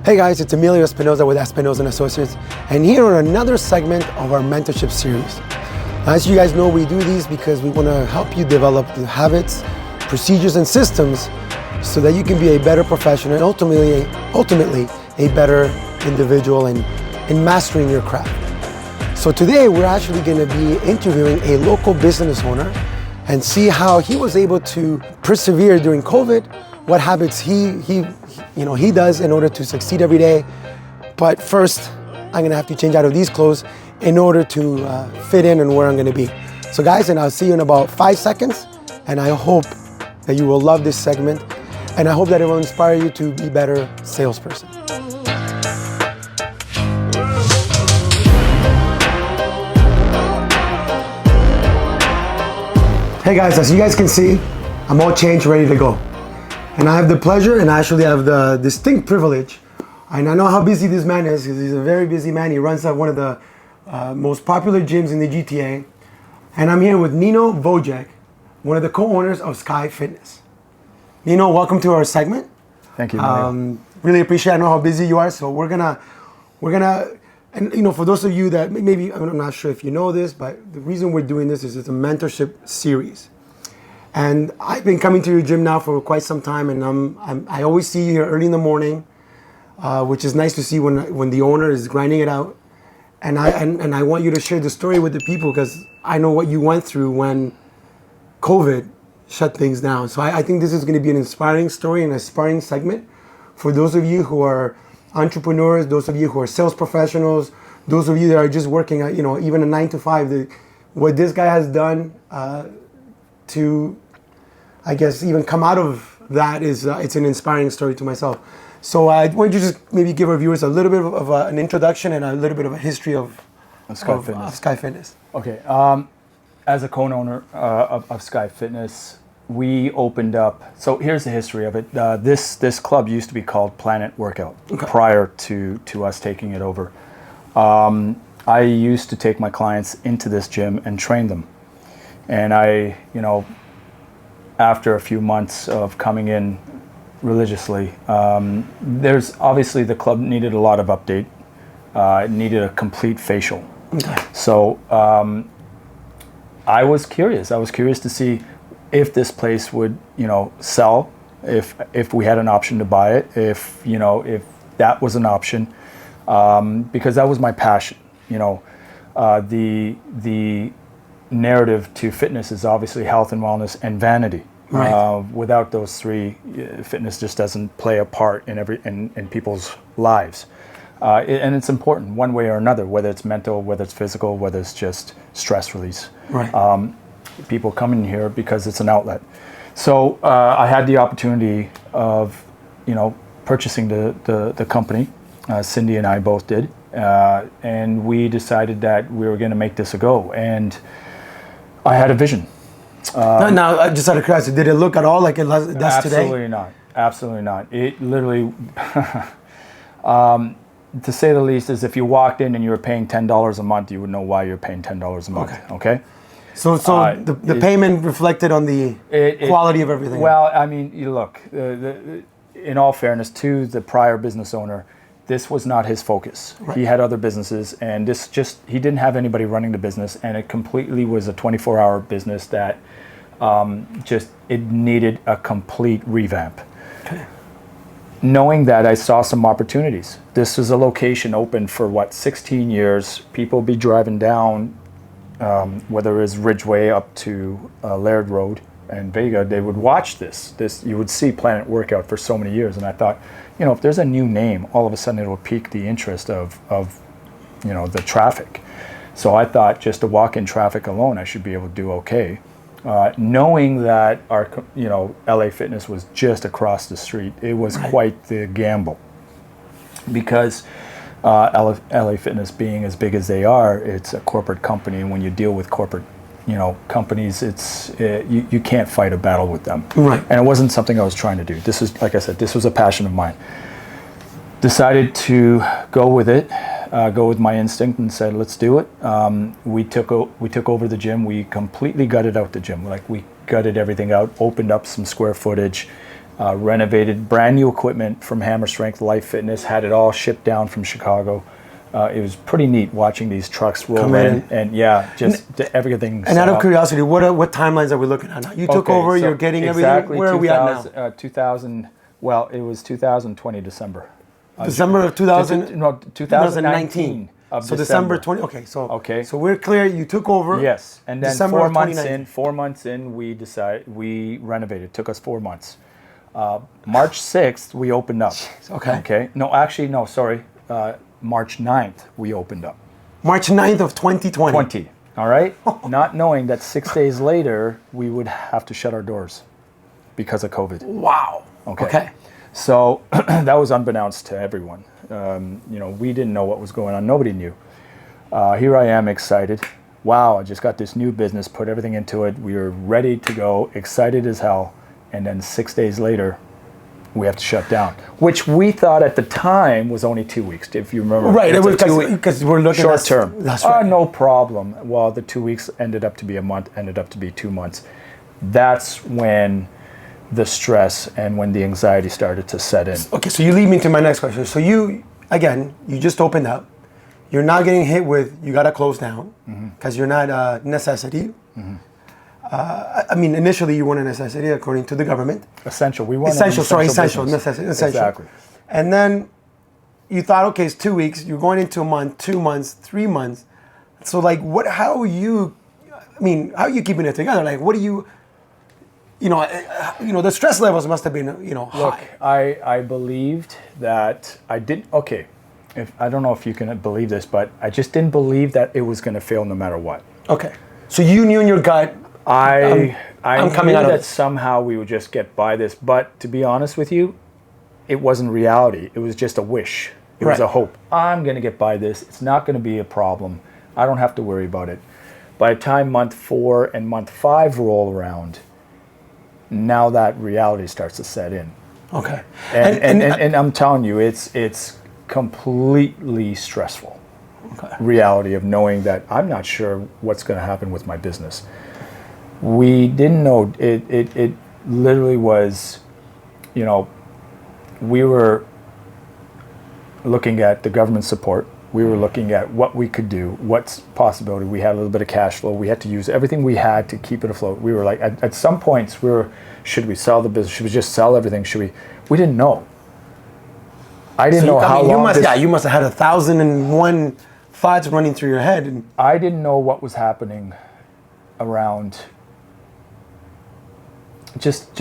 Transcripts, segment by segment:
Hey guys, it's Emilio Espinoza with Espinoza & Associates, and here on another segment of our Mentorship Series. As you guys know, we do these because we want to help you develop the habits, procedures, and systems so that you can be a better professional and ultimately a better individual in mastering your craft. So today we're actually going to be interviewing a local business owner and see how he was able to persevere during COVID, what habits he does in order to succeed every day. But first, I'm gonna have to change out of these clothes in order to fit in and where I'm gonna be. So guys, and I'll see you in about 5 seconds, and I hope that you will love this segment, and I hope that it will inspire you to be a better salesperson. Hey guys, as you guys can see, I'm all changed, ready to go. And I have the pleasure and I actually have the distinct privilege, and I know how busy this man is because he's a very busy man. He runs one of the most popular gyms in the GTA. And I'm here with Neno Vojic, one of the co-owners of Skyfitness. Neno, welcome to our segment. Thank you. Really appreciate it. I know how busy you are, so we're gonna, and for those of you that maybe, I'm not sure if you know this, but the reason we're doing this is it's a mentorship series. And I've been coming to your gym now for quite some time, and I always see you here early in the morning, which is nice to see when the owner is grinding it out. And I want you to share the story with the people because I know what you went through when COVID shut things down. So I think this is going to be an inspiring story and an inspiring segment for those of you who are entrepreneurs, those of you who are sales professionals, those of you that are just working at even a 9 to 5. What this guy has done to, I guess, even come out of that is it's an inspiring story to myself. So I want you to just maybe give our viewers a little bit of an introduction and a little bit of a history of Skyfitness. Okay. As a co-owner of Skyfitness, we opened up. So here's the history of it. This club used to be called Planet Workout prior to us taking it over. I used to take my clients into this gym and train them. And after a few months of coming in religiously, there's obviously the club needed a lot of update. It needed a complete facial. Okay. So I was curious. I was curious to see if this place would, sell, if we had an option to buy it, if that was an option, because that was my passion. The narrative to fitness is obviously health and wellness and vanity. Right. Without those three, fitness just doesn't play a part in people's lives. And it's important one way or another, whether it's mental, whether it's physical, whether it's just stress release. Right. People come in here because it's an outlet. So I had the opportunity of, purchasing the company. Cindy and I both did. And we decided that we were going to make this a go. And I had a vision. Now, just out of curiosity, did it look at all like it does today? Absolutely not. Absolutely not. It literally, to say the least, is if you walked in and you were paying $10 a month, you would know why you're paying $10 a month. Okay? So the payment reflected on the quality of everything. Well, I mean, you look, in all fairness to the prior business owner, this was not his focus. Right. He had other businesses, and he didn't have anybody running the business, and it completely was a 24-hour business that it needed a complete revamp. Okay. Knowing that, I saw some opportunities. This was a location open for 16 years. People be driving down, whether it was Ridgeway up to Laird Road and Vega, they would watch this. You would see Planet Workout for so many years, and I thought, if there's a new name, all of a sudden it will pique the interest of the traffic. So I thought just the walk-in traffic alone, I should be able to do okay. Knowing that our LA Fitness was just across the street, it was quite the gamble, because LA Fitness being as big as they are, it's a corporate company, and when you deal with corporate companies, you can't fight a battle with them. Right. And it wasn't something I was trying to do. This is, like I said, this was a passion of mine. Decided to go with it, go with my instinct, and said, let's do it. We took over the gym. We completely gutted out the gym. We gutted everything out, opened up some square footage, renovated, brand new equipment from Hammer Strength Life Fitness, had it all shipped down from Chicago. It was pretty neat watching these trucks roll in, and everything. And out of curiosity, what timelines are we looking at now? You took over, you're getting everything. Where are we at now? 2000. Well, it was 2020 December. December of 2000. No, 2019. So December 20. Okay. So we're clear. You took over. Yes, and then December 4 months in, we renovated. It took us 4 months. March 6th, we opened up. Okay. No, actually, no. Sorry. March 9th, we opened up. March 9th of 2020. All right? Not knowing that 6 days later, we would have to shut our doors because of COVID. Wow. Okay. So that was unbeknownst to everyone. We didn't know what was going on. Nobody knew. Here I am, excited. Wow, I just got this new business, put everything into it. We were ready to go, excited as hell. And then 6 days later, we have to shut down, which we thought at the time was only 2 weeks, if you remember. Right, it was because we're looking short term. That's right. No problem. Well, the 2 weeks ended up to be a month, ended up to be 2 months. That's when the stress and when the anxiety started to set in. Okay, so you lead me to my next question. So you just opened up. You're not getting hit with, you got to close down because you're not a necessity. Initially you weren't a necessity according to the government. Essential. We weren't essential. Necessity. Exactly. And then you thought, okay, it's 2 weeks. You're going into a month, 2 months, 3 months. So how are you keeping it together? Like, what do you, the stress levels must have been, high. Look, I believed that I didn't. Okay, I don't know if you can believe this, but I just didn't believe that it was going to fail no matter what. Okay, so you knew in your gut. I I'm coming knew out of that this. somehow we would just get by this, but to be honest with you, it wasn't reality. It was just a wish. It was a hope. I'm going to get by this. It's not going to be a problem. I don't have to worry about it. By the time month 4 and month 5 roll around, now that reality starts to set in. Okay. And I'm telling you, it's completely stressful. Okay. Reality of knowing that I'm not sure what's going to happen with my business. We didn't know. It literally was, we were looking at the government support. We were looking at what we could do, what's possibility. We had a little bit of cash flow. We had to use everything we had to keep it afloat. We were like, at some points, should we sell the business? Should we just sell everything? We didn't know. I didn't know how long. You must have had 1,001 thoughts running through your head. I didn't know what was happening around. Just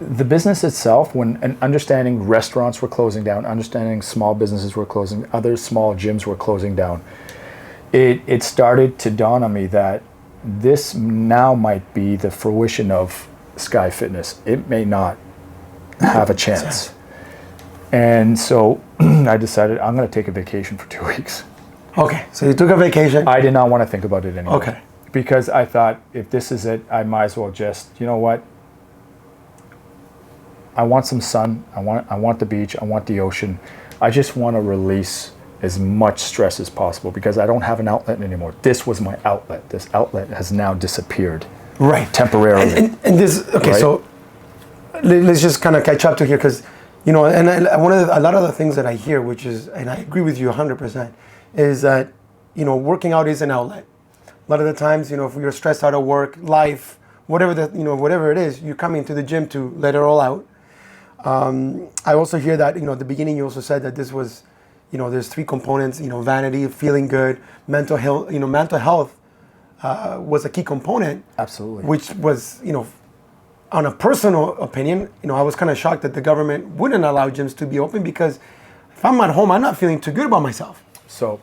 the business itself, and understanding restaurants were closing down, understanding small businesses were closing, other small gyms were closing down. It started to dawn on me that this now might be the fruition of Skyfitness. It may not have a chance. And so I decided I'm going to take a vacation for 2 weeks. Okay, so you took a vacation. I did not want to think about it anymore. Okay. Because I thought, if this is it, I might as well just, you know what? I want some sun. I want the beach. I want the ocean. I just want to release as much stress as possible because I don't have an outlet anymore. This was my outlet. This outlet has now disappeared. Right. Temporarily. And this, okay, right? So let's just kind of catch up to here because, a lot of the things that I hear, which is, and I agree with you 100%, is that, working out is an outlet. A lot of the times, if you're stressed out of work, life, whatever it is, you're coming to the gym to let it all out. I also hear that, at the beginning you also said that this was, there's 3 components, vanity, feeling good, mental health, was a key component. Absolutely. Which was, on a personal opinion, I was kind of shocked that the government wouldn't allow gyms to be open because if I'm at home, I'm not feeling too good about myself. So.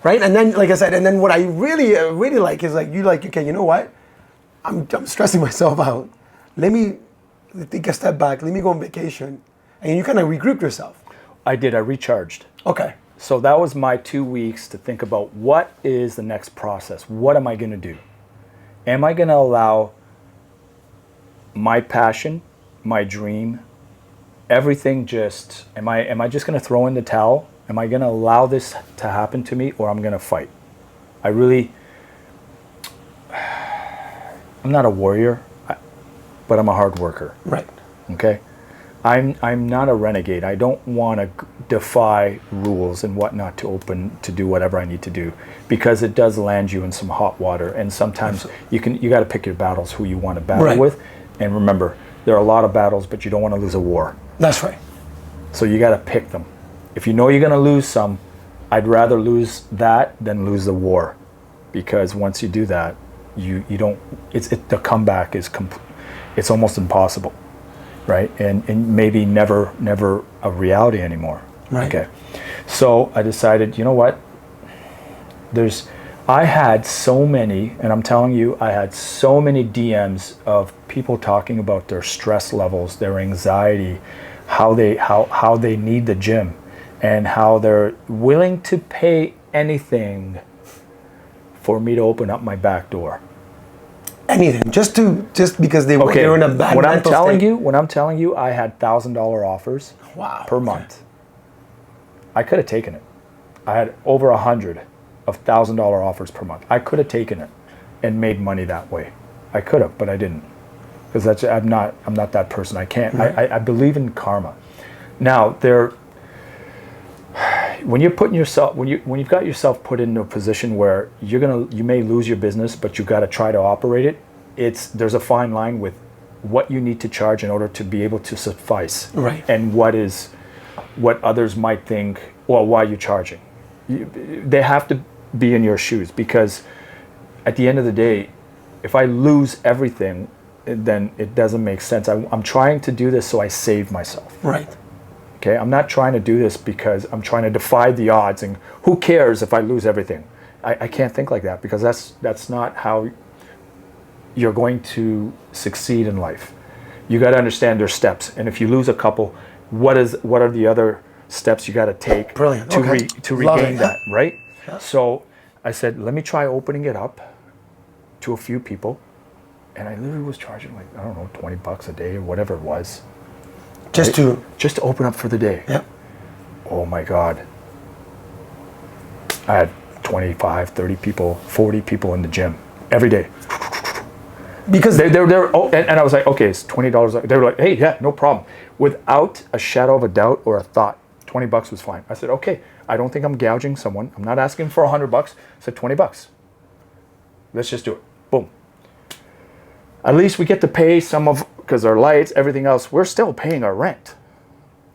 Right, and then, like I said, and then what I really like is okay, you know what? I'm stressing myself out. Let me take a step back. Let me go on vacation, and you kind of regroup yourself. I did. I recharged. Okay. So that was my 2 weeks to think about what is the next process. What am I going to do? Am I going to allow my passion, my dream, everything just? Am I just going to throw in the towel? Am I going to allow this to happen to me, or I'm going to fight? I'm not a warrior, but I'm a hard worker. Right. Okay? I'm not a renegade. I don't want to defy rules and whatnot to do whatever I need to do, because it does land you in some hot water, and sometimes you got to pick your battles, who you want to battle with. And remember, there are a lot of battles, but you don't want to lose a war. That's right. So you got to pick them. If you know you're going to lose some, I'd rather lose that than lose the war, because once you do that, you don't. The comeback is it's almost impossible, right? And maybe never a reality anymore. Right. Okay. So I decided, you know what? I had so many, and I'm telling you, I had so many DMs of people talking about their stress levels, their anxiety, how they need the gym, and how they're willing to pay anything for me to open up my back door. Anything, just because they were in a bad mental state. When I'm telling you, I had $1,000 offers per month. I could have taken it. I had over 100 of $1,000 offers per month. I could have taken it and made money that way. I could have, but I didn't, because I'm not that person. I can't. I believe in karma. Now when you've got yourself put into a position where you may lose your business, but you got to try to operate it. There's a fine line with what you need to charge in order to be able to suffice, right? And what others might think. Well, why are you charging? They have to be in your shoes, because at the end of the day, if I lose everything, then it doesn't make sense. I'm trying to do this so I save myself. Right. Okay, I'm not trying to do this because I'm trying to defy the odds and who cares if I lose everything. I can't think like that, because that's not how you're going to succeed in life. You got to understand their steps, and if you lose a couple, what are the other steps you got to take to regain that, right? Yeah. So I said, let me try opening it up to a few people, and I literally was charging like, I don't know, $20 a day or whatever it was. Just to open up for the day. Yeah. Oh my God. I had 25, 30 people, 40 people in the gym every day. Because they're and I was like, okay, it's $20. They were like, hey, yeah, no problem. Without a shadow of a doubt or a thought, $20 was fine. I said, okay, I don't think I'm gouging someone. I'm not asking for $100. I said $20. Let's just do it. Boom. At least we get to pay because our lights, everything else, we're still paying our rent.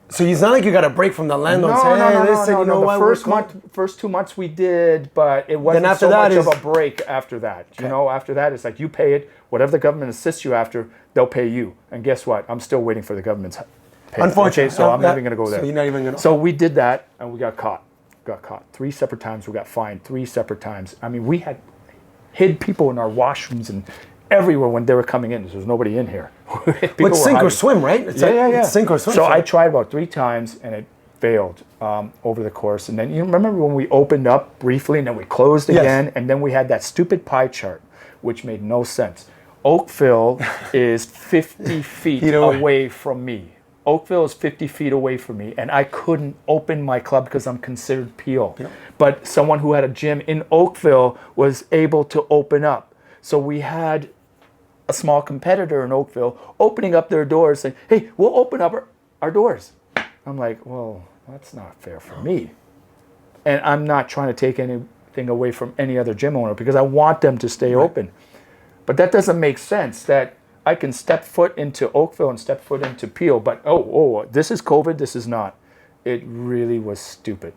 So it's not like you got a break from the landlord. The first 2 months we did, but it wasn't so much of a break after that. Okay. After that, it's like you pay it. Whatever the government assists you after, they'll pay you. And guess what? I'm still waiting for the government's payment. Unfortunately. Okay, so I'm not even going to go there. So you're not even going to. So we did that, and we got caught. 3 separate times. We got fined 3 separate times. I mean, we had hid people in our washrooms and everywhere when they were coming in. There was nobody in here. But sink or swim, right? It's sink or swim. So I tried about 3 times, and it failed over the course. And then you remember when we opened up briefly, and then we closed again, and then we had that stupid pie chart, which made no sense. Oakville is 50 feet away from me. Oakville is 50 feet away from me, and I couldn't open my club because I'm considered Peel. Yep. But someone who had a gym in Oakville was able to open up. So we had a small competitor in Oakville opening up their doors saying, hey, we'll open up our doors. I'm like, well, that's not fair for me. And I'm not trying to take anything away from any other gym owner, because I want them to stay open. But that doesn't make sense that I can step foot into Oakville and step foot into Peel, but this is COVID, this is not. It really was stupid.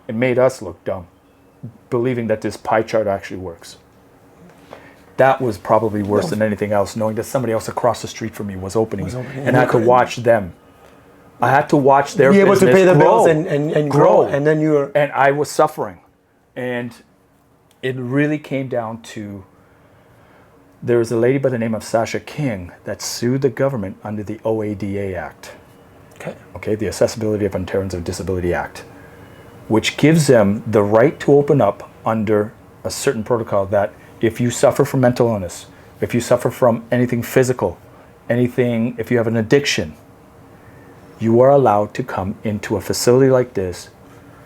It made us look dumb, believing that this pie chart actually works. That was probably worse than anything else, knowing that somebody else across the street from me was opening. And I could watch them. I had to watch their business grow. Be able to pay the bills and grow. And then you were... And I was suffering. And it really came down to, there was a lady by the name of Sasha King that sued the government under the OADA Act. Okay, the Accessibility of Ontarians with Disability Act, which gives them the right to open up under a certain protocol that if you suffer from mental illness, if you suffer from anything physical, if you have an addiction, you are allowed to come into a facility like this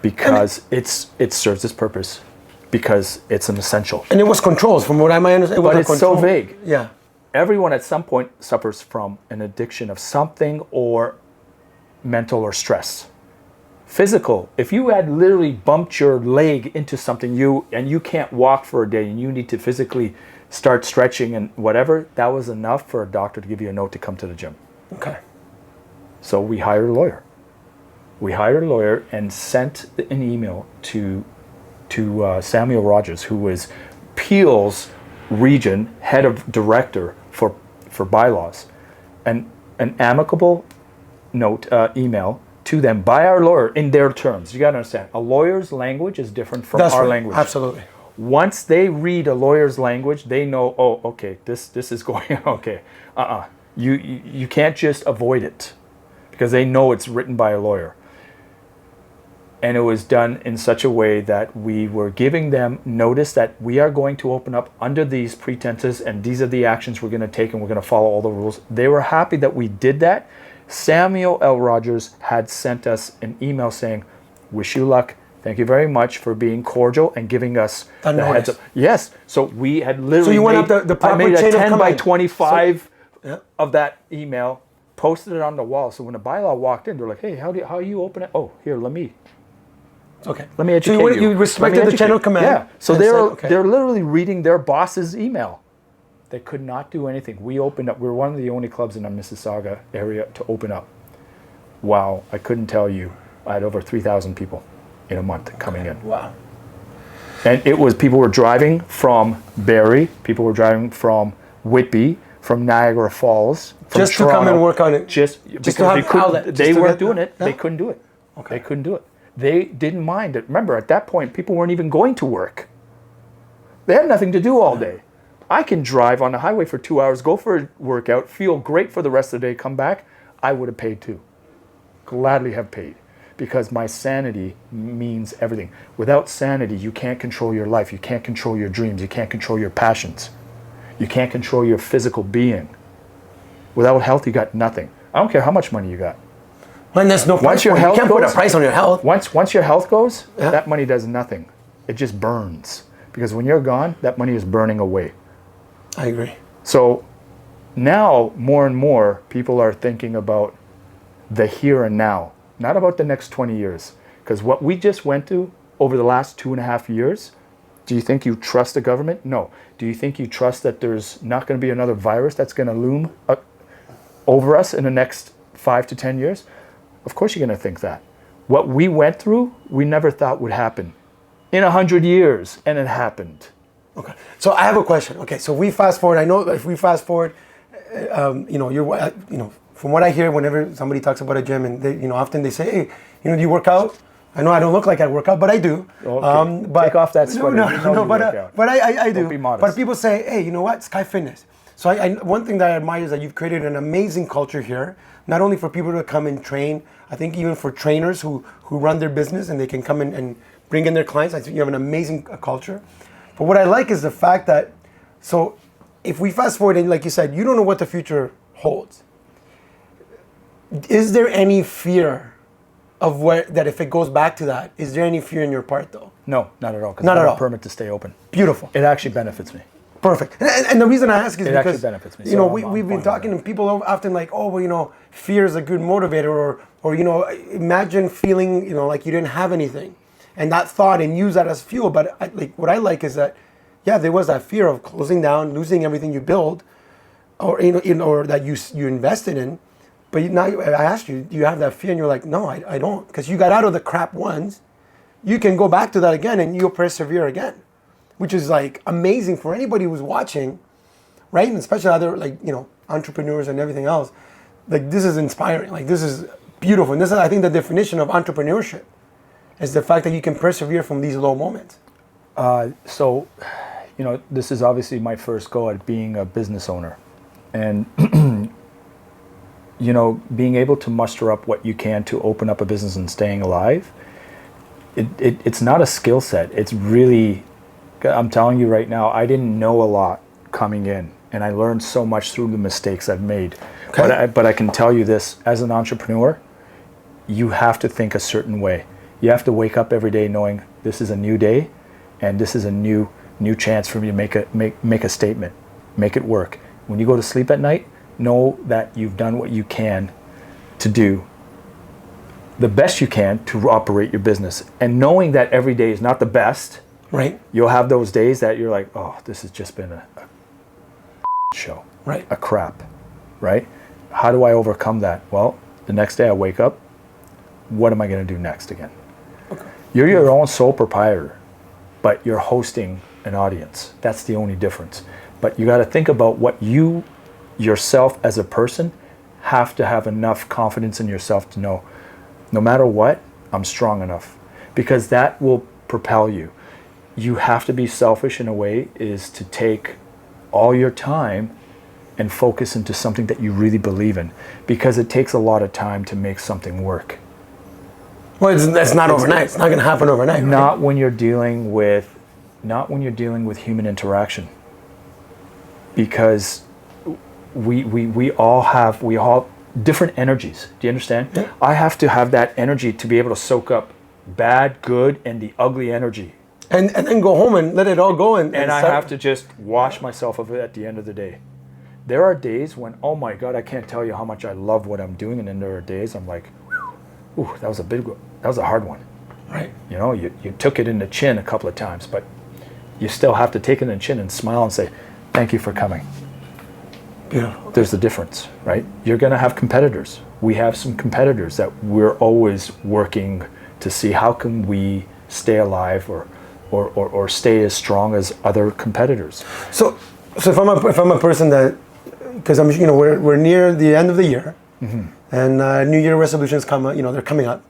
because it serves its purpose, because it's an essential. And it was controls, from what I might understand. But it's so vague. Yeah. everyone at some point suffers from an addiction of something, or mental or stress. Physical, if you had literally bumped your leg into something, and you can't walk for a day and you need to physically start stretching and whatever, that was enough for a doctor to give you a note to come to the gym. Okay. So we hired a lawyer. We hired a lawyer and sent an email to Samuel Rogers, who was Peel's region head of director for bylaws, and an amicable note email to them by our lawyer in their terms. You got to understand, a lawyer's language is different from our language. Absolutely. Once they read a lawyer's language, they know, oh, okay, this is going okay. You can't just avoid it, because they know it's written by a lawyer. And it was done in such a way that we were giving them notice that we are going to open up under these pretenses, and these are the actions we're going to take, and we're going to follow all the rules. They were happy that we did that. Samuel L. Rogers had sent us an email saying, wish you luck. Thank you very much for being cordial and giving us the heads up. Yes. So we had literally So you went up the proper I made a chain of 10 by command. 25 Yeah. of that email, posted it on the wall. So when the bylaw walked in, they're like, hey, how you open it? Oh, here, let me Okay. educate so you. you respected the chain of command. Yeah. So and said, they're literally reading their boss's email. They could not do anything. We opened up. We were one of the only clubs in the Mississauga area to open up. Wow, I couldn't tell you. I had over 3,000 people in a month coming in. Wow. And it was, people were driving from Barrie, people were driving from Whitby, from Niagara Falls, from Just Toronto, to come and work on it. Just to because have they couldn't, outlet, they just to weren't get- doing it. yeah. They couldn't do it. Okay. They couldn't do it. They didn't mind it. Remember, at that point, people weren't even going to work. They had nothing to do all day. I can drive on the highway for 2 hours, go for a workout, feel great for the rest of the day, come back. I would have paid too. Gladly have paid, because my sanity means everything. Without sanity, you can't control your life. You can't control your dreams. You can't control your passions. You can't control your physical being. Without health, you got nothing. I don't care how much money you got. When there's no price Once your point, health you can't put a goes- price on your health. Once your health goes, Yeah. that money does nothing. It just burns. Because when you're gone, that money is burning away. I agree. So now, more and more, people are thinking about the here and now, not about the next 20 years. Because what we just went through over the last 2.5 years, do you think you trust the government? No. Do you think you trust that there's not going to be another virus that's going to loom over us in the next 5 to 10 years? Of course you're going to think that. What we went through, we never thought would happen in 100 years, and it happened. Okay. So I have a question. Okay. So we fast forward. I know if we fast forward, from what I hear, whenever somebody talks about a gym, and they, often they say, hey, do you work out? I know I don't look like I work out, but I do. Okay. But take off that sweater. But I do. Don't be modest. But people say, hey, you know what? Sky Fitness. So one thing that I admire is that you've created an amazing culture here, not only for people to come and train, I think even for trainers who run their business and they can come in and bring in their clients. I think you have an amazing culture. But what I like is the fact that, so if we fast forward and like you said, you don't know what the future holds. Is there any fear of that if it goes back to that, is there any fear in your part though? No, not at all. 'Cause Not I at have all. a permit to stay open. Beautiful. It actually benefits me. Perfect. And the reason I ask is It because, actually benefits me. you know, So I'm we've been fine with talking that. and people are often like, oh, well, fear is a good motivator or imagine feeling, like you didn't have anything and that thought and use that as fuel. But what I like is that, yeah, there was that fear of closing down, losing everything you build or, or that you invested in. But now I asked you, do you have that fear? And you're like, no, I don't. Because you got out of the crap once. You can go back to that again and you'll persevere again, which is like amazing for anybody who's watching, right? And especially other entrepreneurs and everything else. Like this is inspiring. Like this is beautiful. And this is, I think, the definition of entrepreneurship is the fact that you can persevere from these low moments. So, this is obviously my first go at being a business owner. And, being able to muster up what you can to open up a business and staying alive, it's not a skill set. It's really, I'm telling you right now, I didn't know a lot coming in. And I learned so much through the mistakes I've made. Okay. But I can tell you this, as an entrepreneur, you have to think a certain way. You have to wake up every day knowing this is a new day and this is a new chance for me to make a statement, make it work. When you go to sleep at night, know that you've done what you can to do the best you can to operate your business. And knowing that every day is not the best, right? You'll have those days that you're like, oh, this has just been a show, right? A crap, right? How do I overcome that? Well, the next day I wake up, what am I going to do next again? Okay. You're your own sole proprietor, but you're hosting an audience. That's the only difference. But you got to think about what you yourself as a person have to have enough confidence in yourself to know, no matter what, I'm strong enough, because that will propel you. You have to be selfish in a way, is to take all your time and focus into something that you really believe in, because it takes a lot of time to make something work. Well, it's not overnight. It's not going to happen overnight. Right? Not when you're dealing with human interaction, because we all have different energies. Do you understand? Yeah. I have to have that energy to be able to soak up bad, good, and the ugly energy. And then go home and let it all go. And I have to just wash myself of it at the end of the day. There are days when, oh my God, I can't tell you how much I love what I'm doing. And then there are days I'm like, ooh, that was a hard one. Right. You know, you took it in the chin a couple of times, but you still have to take it in the chin and smile and say, thank you for coming. Beautiful. There's the difference, right? You're going to have competitors. We have some competitors that we're always working to see how can we stay alive or stay as strong as other competitors. So if I'm a person that, because we're near the end of the year, mm-hmm. and New Year resolutions they're coming up.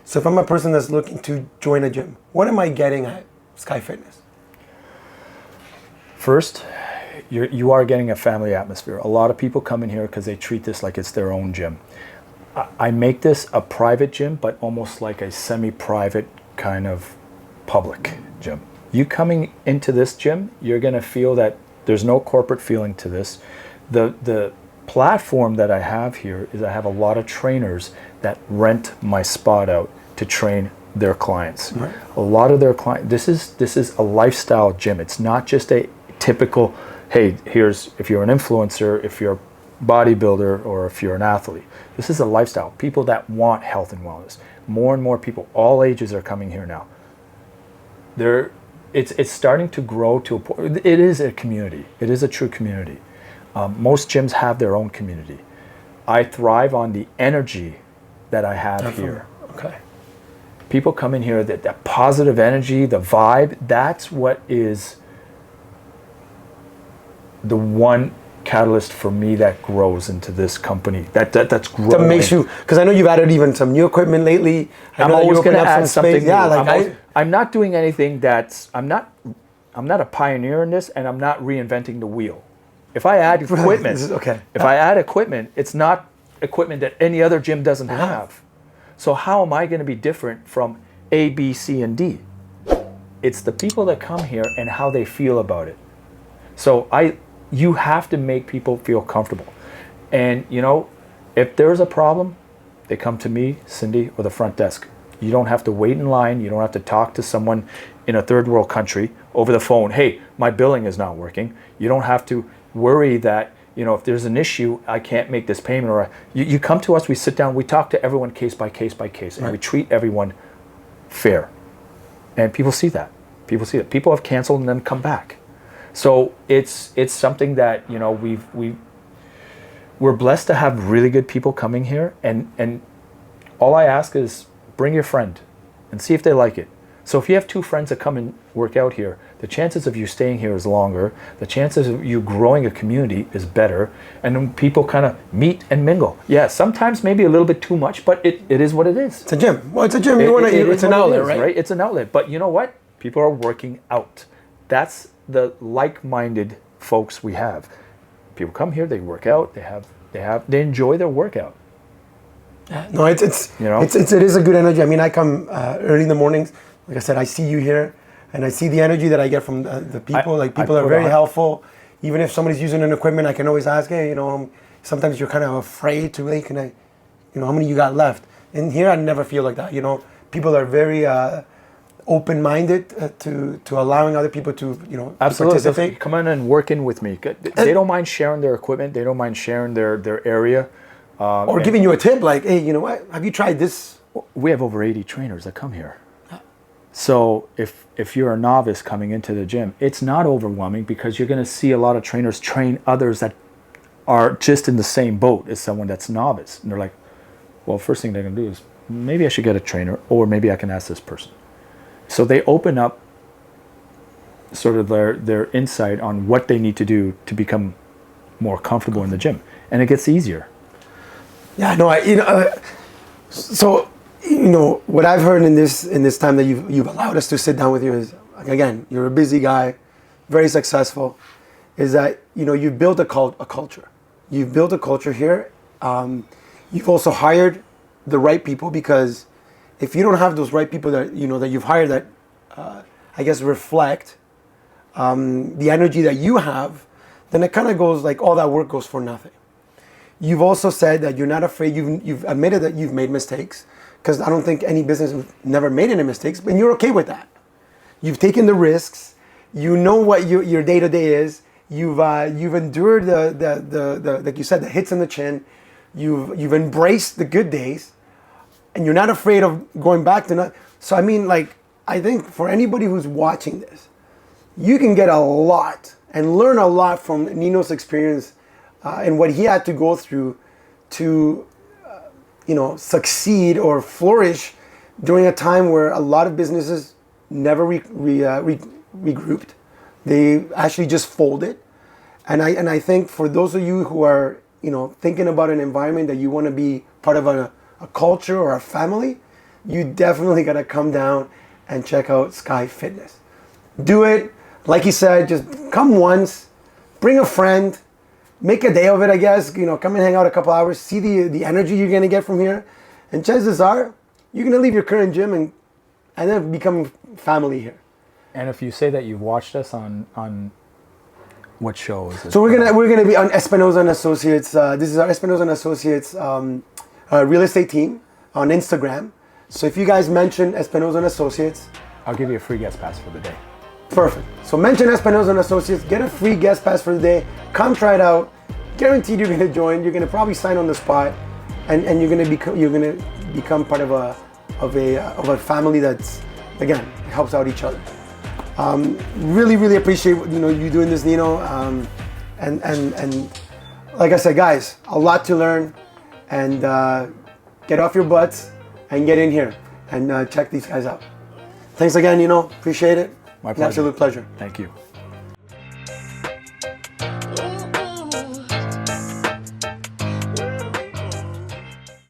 So if I'm a person that's looking to join a gym, what am I getting at Skyfitness? First, you are getting a family atmosphere. A lot of people come in here because they treat this like it's their own gym. I make this a private gym, but almost like a semi-private kind of public gym. You coming into this gym, you're going to feel that there's no corporate feeling to this. The platform that I have here is I have a lot of trainers that rent my spot out to train their clients. Right. A lot of their clients, this is a lifestyle gym. It's not just a typical, hey, here's, if you're an influencer, if you're a bodybuilder, or if you're an athlete. This is a lifestyle. People that want health and wellness. More and more people, all ages, are coming here now. It's starting to grow to a point. It is a community. It is a true community. Most gyms have their own community. I thrive on the energy that I have here. Okay. People come in here, that positive energy, the vibe, that's what is the one catalyst for me that grows into this company. That's growing. That makes you, because I know you've added even some new equipment lately. I'm always going to add something new. Yeah, I'm not doing anything that's, I'm not a pioneer in this, and I'm not reinventing the wheel. If I add equipment, okay. If I add equipment, it's not equipment that any other gym doesn't have. So how am I going to be different from A, B, C, and D? It's the people that come here and how they feel about it. So you have to make people feel comfortable. And if there's a problem, they come to me, Cindy, or the front desk. You don't have to wait in line. You don't have to talk to someone in a third world country over the phone. Hey, my billing is not working. You don't have to worry that, if there's an issue, I can't make this payment. Or you come to us, we sit down, we talk to everyone case by case by case, and right. We treat everyone fair. And people see that. People see it. People have canceled and then come back. So it's something that we're blessed to have really good people coming here, and all I ask is bring your friend and see if they like it. So if you have two friends that come and work out here, the chances of you staying here is longer. The chances of you growing a community is better, and then people kind of meet and mingle. Yeah, sometimes maybe a little bit too much, but it is what it is. It's a gym. Well, it's a gym. It's an outlet, right? It's an outlet. But you know what? People are working out. That's the like-minded folks we have. People come here, they work out, they enjoy their workout. No, it is a good energy. I mean, I come early in the mornings. Like I said, I see you here, and I see the energy that I get from the people. People are very helpful. Even if somebody's using an equipment, I can always ask, hey, sometimes you're kind of afraid to, hey, can I, how many you got left? And here, I never feel like that. People are very open-minded to allowing other people to, you know, Absolutely. participate? Come on and work in with me. They don't mind sharing their equipment. They don't mind sharing their area. Or giving you a tip like, hey, you know what? Have you tried this? We have over 80 trainers that come here. So if you're a novice coming into the gym, it's not overwhelming because you're going to see a lot of trainers train others that are just in the same boat as someone that's novice. And they're like, well, first thing they're going to do is maybe I should get a trainer, or maybe I can ask this person. So they open up sort of their insight on what they need to do to become more comfortable in the gym. And it gets easier. Yeah, no, so, you know, what I've heard in this time that you've allowed us to sit down with you is, again, you're a busy guy, very successful, is that, you know, you've built a culture. You've built a culture here. You've also hired the right people, because if you don't have those right people that, you know, that you've hired that, I guess, reflect the energy that you have, then it kind of goes like all that work goes for nothing. You've also said that you're not afraid. You've admitted that you've made mistakes, because I don't think any business has never made any mistakes, but you're okay with that. You've taken the risks. You know what your day-to-day is. You've endured the like you said, the hits in the chin. You've embraced the good days, and you're not afraid of going back to not. So I mean, like, I think for anybody who's watching this, you can get a lot and learn a lot from Neno's experience and what he had to go through to, you know, succeed or flourish during a time where a lot of businesses never regrouped. They actually just folded. And I think for those of you who are, you know, thinking about an environment that you want to be part of a culture or a family, you definitely got to come down and check out Sky Fitness. Do it. Like he said, just come once, bring a friend, make a day of it, I guess. You know, come and hang out a couple hours, see the energy you're going to get from here. And chances are, you're going to leave your current gym and then become family here. And if you say that you've watched us on what show is it? So we're gonna be on Espinosa and Associates. This is our Espinosa and Associates real estate team on Instagram. So if you guys mention Espinosa and Associates, I'll give you a free guest pass for the day. Perfect. So mention Espinosa and Associates, get a free guest pass for the day. Come try it out. Guaranteed you're gonna join. You're gonna probably sign on the spot, and you're gonna become part of a family that's, again, helps out each other. Really appreciate you doing this, Neno. And like I said, guys, a lot to learn, and get off your butts and get in here and check these guys out. Thanks again, Neno. Appreciate it. My pleasure. Absolute pleasure. Thank you.